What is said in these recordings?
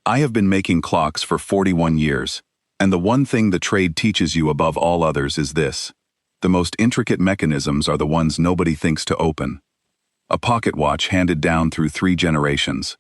I have been making clocks for 41 years, and the one thing the trade teaches you above all others is this: the most intricate mechanisms are the ones nobody thinks to open. A pocket watch handed down through 3 generations.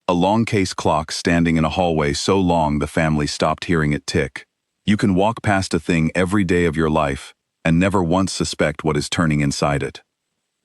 A long case clock standing in a hallway so long the family stopped hearing it tick. You can walk past a thing every day of your life and never once suspect what is turning inside it.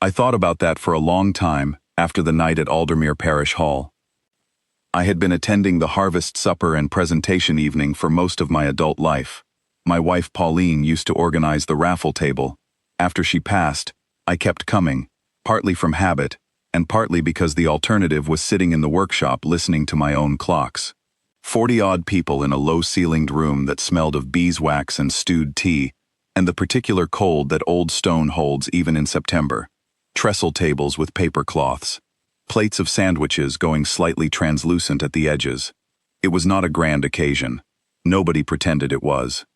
I thought about that for a long time after the night at Aldermere Parish Hall. I had been attending the harvest supper and presentation evening for most of my adult life. My wife Pauline used to organize the raffle table. After she passed, I kept coming, partly from habit, and partly because the alternative was sitting in the workshop listening to my own clocks. 40-odd people in a low-ceilinged room that smelled of beeswax and stewed tea, and the particular cold that old stone holds even in September. Trestle tables with paper cloths. Plates of sandwiches going slightly translucent at the edges. It was not a grand occasion. Nobody pretended it was.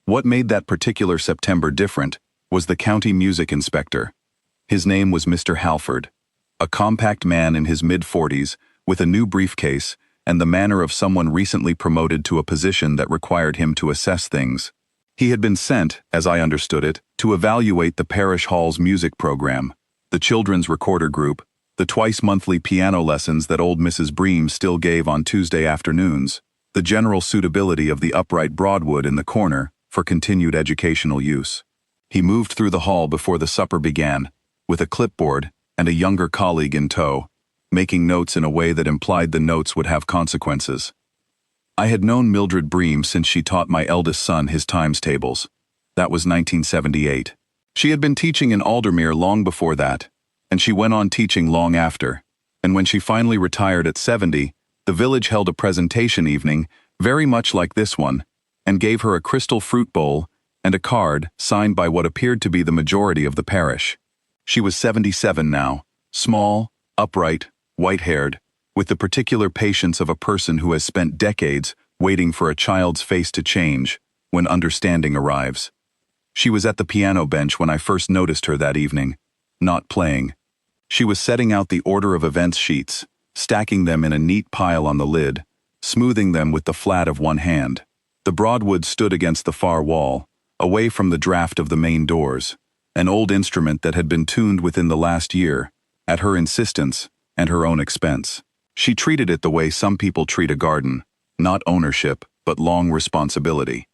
What made that particular September different was the county music inspector. His name was Mr. Halford, a compact man in his mid-40s with a new briefcase and the manner of someone recently promoted to a position that required him to assess things. He had been sent, as I understood it, to evaluate the parish hall's music program, the children's recorder group, the twice-monthly piano lessons that old Mrs. Bream still gave on Tuesday afternoons, the general suitability of the upright Broadwood in the corner for continued educational use. He moved through the hall before the supper began, with a clipboard and a younger colleague in tow, making notes in a way that implied the notes would have consequences. I had known Mildred Bream since she taught my eldest son his times tables. That was 1978. She had been teaching in Aldermere long before that, and she went on teaching long after, and when she finally retired at 70, the village held a presentation evening, very much like this one, and gave her a crystal fruit bowl and a card signed by what appeared to be the majority of the parish. She was 77 now, small, upright, white-haired, with the particular patience of a person who has spent decades waiting for a child's face to change when understanding arrives. She was at the piano bench when I first noticed her that evening, not playing. She was setting out the order of events sheets, stacking them in a neat pile on the lid, smoothing them with the flat of one hand. The Broadwood stood against the far wall, away from the draft of the main doors, an old instrument that had been tuned within the last year, at her insistence and her own expense. She treated it the way some people treat a garden, not ownership, but long responsibility.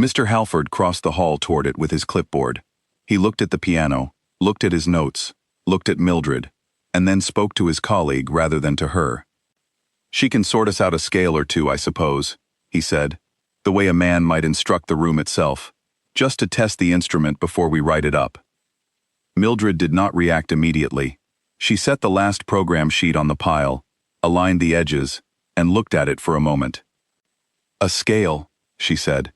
Mr. Halford crossed the hall toward it with his clipboard. He looked at the piano, looked at his notes, looked at Mildred, and then spoke to his colleague rather than to her. "She can sort us out a scale or two, I suppose," he said, the way a man might instruct the room itself, just to test the instrument before we write it up. Mildred did not react immediately. She set the last program sheet on the pile, aligned the edges, and looked at it for a moment. "A scale," she said.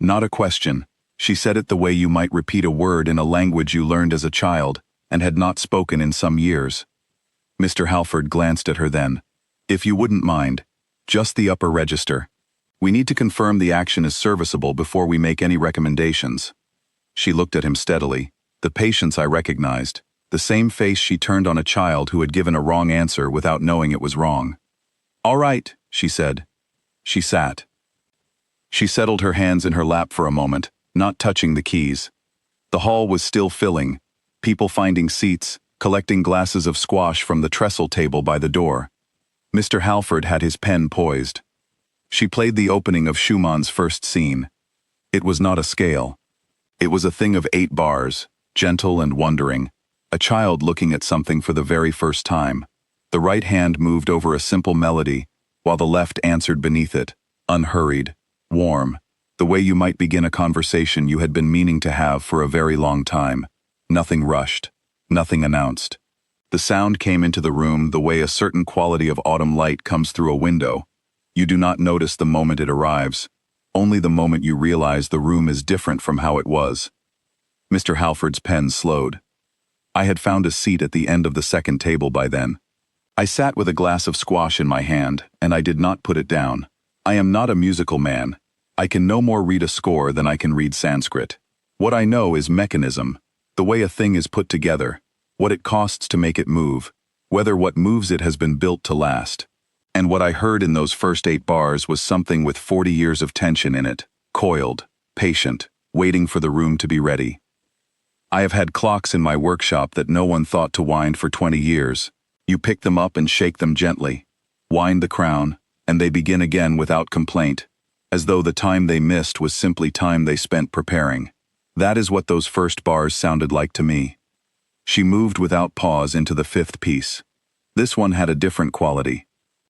Not a question. She said it the way you might repeat a word in a language you learned as a child and had not spoken in some years. Mr. Halford glanced at her then. "If you wouldn't mind, just the upper register. We need to confirm the action is serviceable before we make any recommendations." She looked at him steadily, the patience I recognized, the same face she turned on a child who had given a wrong answer without knowing it was wrong. "All right," she said. She sat. She settled her hands in her lap for a moment, not touching the keys. The hall was still filling, people finding seats, collecting glasses of squash from the trestle table by the door. Mr. Halford had his pen poised. She played the opening of Schumann's first scene. It was not a scale. It was a thing of 8 bars, gentle and wondering, a child looking at something for the very first time. The right hand moved over a simple melody, while the left answered beneath it, unhurried, warm, the way you might begin a conversation you had been meaning to have for a very long time. Nothing rushed, nothing announced. The sound came into the room the way a certain quality of autumn light comes through a window. You do not notice the moment it arrives, only the moment you realize the room is different from how it was. Mr. Halford's pen slowed. I had found a seat at the end of the second table by then. I sat with a glass of squash in my hand, and I did not put it down. I am not a musical man. I can no more read a score than I can read Sanskrit. What I know is mechanism, the way a thing is put together, what it costs to make it move, whether what moves it has been built to last. And what I heard in those first 8 bars was something with 40 years of tension in it, coiled, patient, waiting for the room to be ready. I have had clocks in my workshop that no one thought to wind for 20 years. You pick them up and shake them gently, wind the crown, and they begin again without complaint, as though the time they missed was simply time they spent preparing. That is what those first bars sounded like to me. She moved without pause into the 5th piece. This one had a different quality.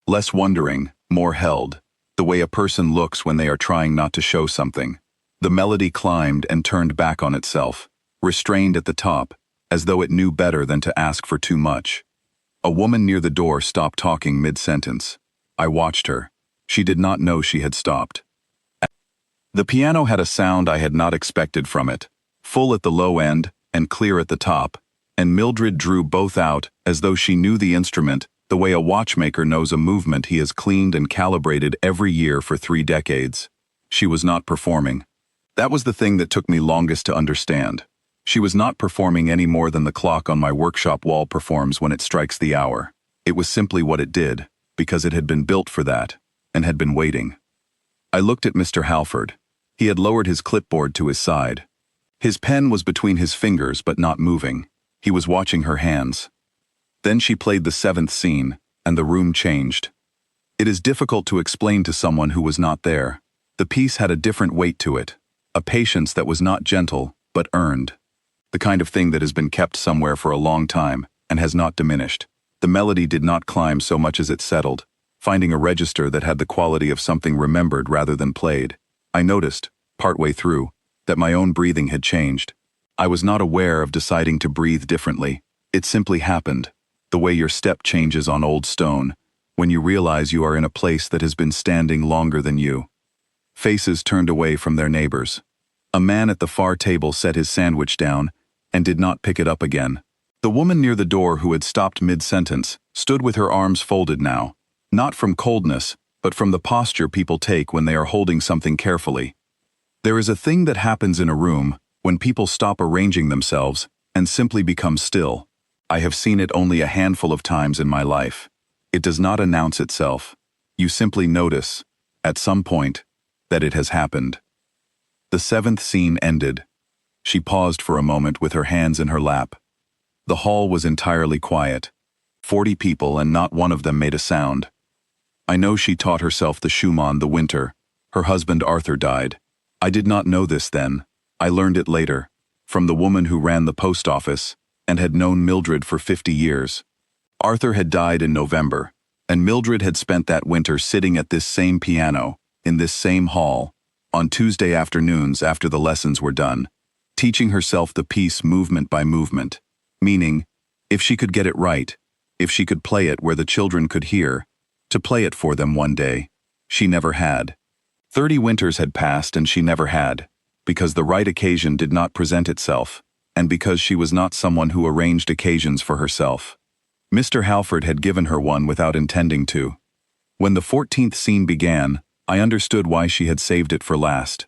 Less wondering, more held, the way a person looks when they are trying not to show something. The melody climbed and turned back on itself, restrained at the top, as though it knew better than to ask for too much. A woman near the door stopped talking mid-sentence. I watched her. She did not know she had stopped. The piano had a sound I had not expected from it, full at the low end and clear at the top, and Mildred drew both out as though she knew the instrument the way a watchmaker knows a movement he has cleaned and calibrated every year for 3 decades. She was not performing. That was the thing that took me longest to understand. She was not performing any more than the clock on my workshop wall performs when it strikes the hour. It was simply what it did, because it had been built for that, and had been waiting. I looked at Mr. Halford. He had lowered his clipboard to his side. His pen was between his fingers but not moving. He was watching her hands. Then she played the 7th scene, and the room changed. It is difficult to explain to someone who was not there. The piece had a different weight to it, a patience that was not gentle, but earned. The kind of thing that has been kept somewhere for a long time, and has not diminished. The melody did not climb so much as it settled, finding a register that had the quality of something remembered rather than played. I noticed, partway through, that my own breathing had changed. I was not aware of deciding to breathe differently. It simply happened, the way your step changes on old stone, when you realize you are in a place that has been standing longer than you. Faces turned away from their neighbors. A man at the far table set his sandwich down and did not pick it up again. The woman near the door who had stopped mid-sentence stood with her arms folded now, not from coldness, but from the posture people take when they are holding something carefully. There is a thing that happens in a room when people stop arranging themselves and simply become still. I have seen it only a handful of times in my life. It does not announce itself. You simply notice, at some point, that it has happened. The 7th scene ended. She paused for a moment with her hands in her lap. The hall was entirely quiet. 40 people and not one of them made a sound. I know she taught herself the Schumann the winter. Her husband Arthur died. I did not know this then. I learned it later, from the woman who ran the post office and had known Mildred for 50 years. Arthur had died in November, and Mildred had spent that winter sitting at this same piano, in this same hall, on Tuesday afternoons after the lessons were done, teaching herself the piece movement by movement, meaning, if she could get it right, if she could play it where the children could hear, to play it for them one day. She never had. 30 winters had passed and she never had, because the right occasion did not present itself, and because she was not someone who arranged occasions for herself. Mr. Halford had given her one without intending to. When the 14th scene began, I understood why she had saved it for last.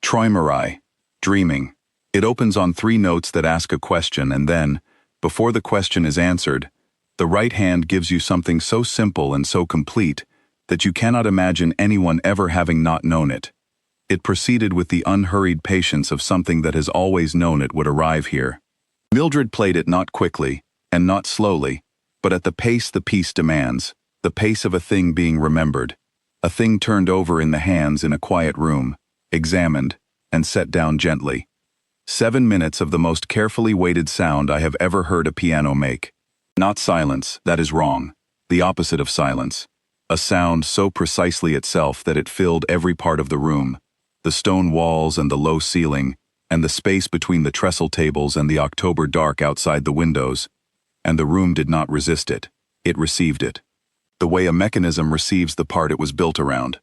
Träumerei, dreaming. It opens on 3 notes that ask a question and then, before the question is answered, the right hand gives you something so simple and so complete that you cannot imagine anyone ever having not known it. It proceeded with the unhurried patience of something that has always known it would arrive here. Mildred played it not quickly, and not slowly, but at the pace the piece demands, the pace of a thing being remembered, a thing turned over in the hands in a quiet room, examined, and set down gently. 7 minutes of the most carefully weighted sound I have ever heard a piano make. Not silence, that is wrong, the opposite of silence. A sound so precisely itself that it filled every part of the room, the stone walls and the low ceiling, and the space between the trestle tables and the October dark outside the windows, and the room did not resist it, it received it. The way a mechanism receives the part it was built around.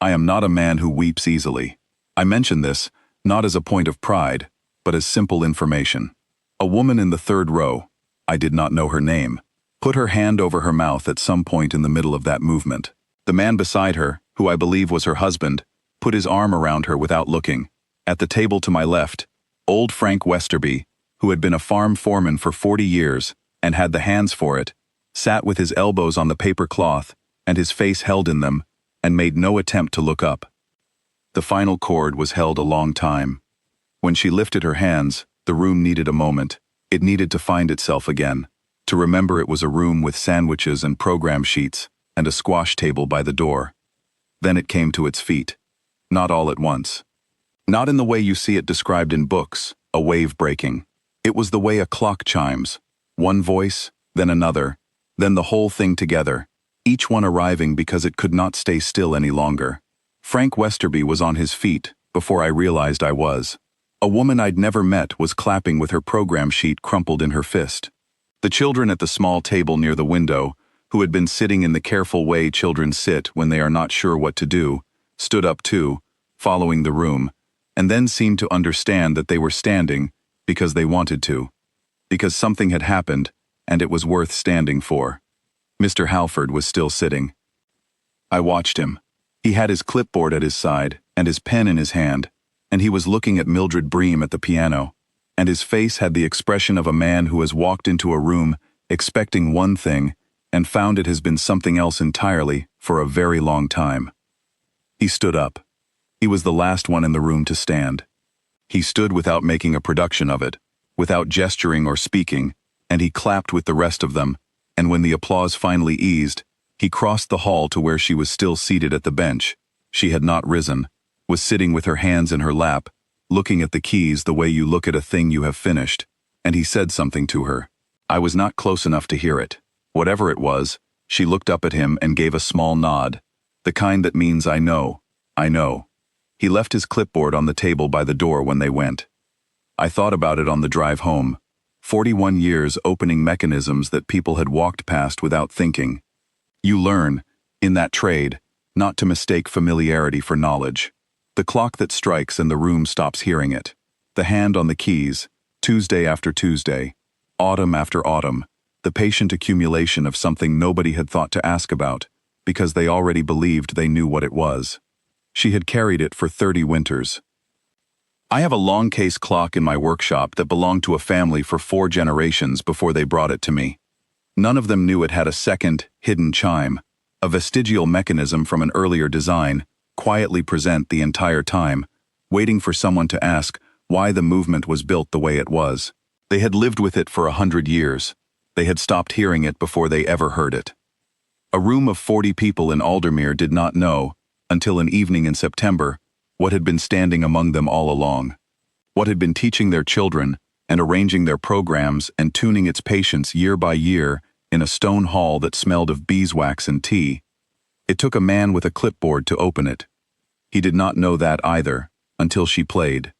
I am not a man who weeps easily. I mention this, not as a point of pride, but as simple information. A woman in the 3rd row, I did not know her name, put her hand over her mouth at some point in the middle of that movement. The man beside her, who I believe was her husband, put his arm around her without looking. At the table to my left, old Frank Westerby, who had been a farm foreman for 40 years and had the hands for it, sat with his elbows on the paper cloth and his face held in them, and made no attempt to look up. The final chord was held a long time. When she lifted her hands, the room needed a moment. It needed to find itself again, to remember it was a room with sandwiches and program sheets, and a squash table by the door. Then it came to its feet. Not all at once. Not in the way you see it described in books, a wave breaking. It was the way a clock chimes. One voice, then another, then the whole thing together, each one arriving because it could not stay still any longer. Frank Westerby was on his feet before I realized I was. A woman I'd never met was clapping with her program sheet crumpled in her fist. The children at the small table near the window, who had been sitting in the careful way children sit when they are not sure what to do, stood up too, following the room, and then seemed to understand that they were standing because they wanted to. Because something had happened, and it was worth standing for. Mr. Halford was still sitting. I watched him. He had his clipboard at his side, and his pen in his hand, and he was looking at Mildred Bream at the piano, and his face had the expression of a man who has walked into a room expecting one thing and found it has been something else entirely for a very long time. He stood up. He was the last one in the room to stand. He stood without making a production of it, without gesturing or speaking, and he clapped with the rest of them, and when the applause finally eased, he crossed the hall to where she was still seated at the bench. She had not risen, was sitting with her hands in her lap, looking at the keys the way you look at a thing you have finished, and he said something to her. I was not close enough to hear it. Whatever it was, she looked up at him and gave a small nod, the kind that means I know, I know. He left his clipboard on the table by the door when they went. I thought about it on the drive home. 41 years opening mechanisms that people had walked past without thinking. You learn, in that trade, not to mistake familiarity for knowledge. The clock that strikes and the room stops hearing it. The hand on the keys, Tuesday after Tuesday, autumn after autumn, the patient accumulation of something nobody had thought to ask about, because they already believed they knew what it was. She had carried it for 30 winters. I have a long case clock in my workshop that belonged to a family for 4 generations before they brought it to me. None of them knew it had a second, hidden chime, a vestigial mechanism from an earlier design, quietly present the entire time, waiting for someone to ask why the movement was built the way it was. They had lived with it for 100 years. They had stopped hearing it before they ever heard it. A room of 40 people in Aldermere did not know, until an evening in September, what had been standing among them all along. What had been teaching their children and arranging their programs and tuning its patients year by year in a stone hall that smelled of beeswax and tea. It took a man with a clipboard to open it. He did not know that either, until she played.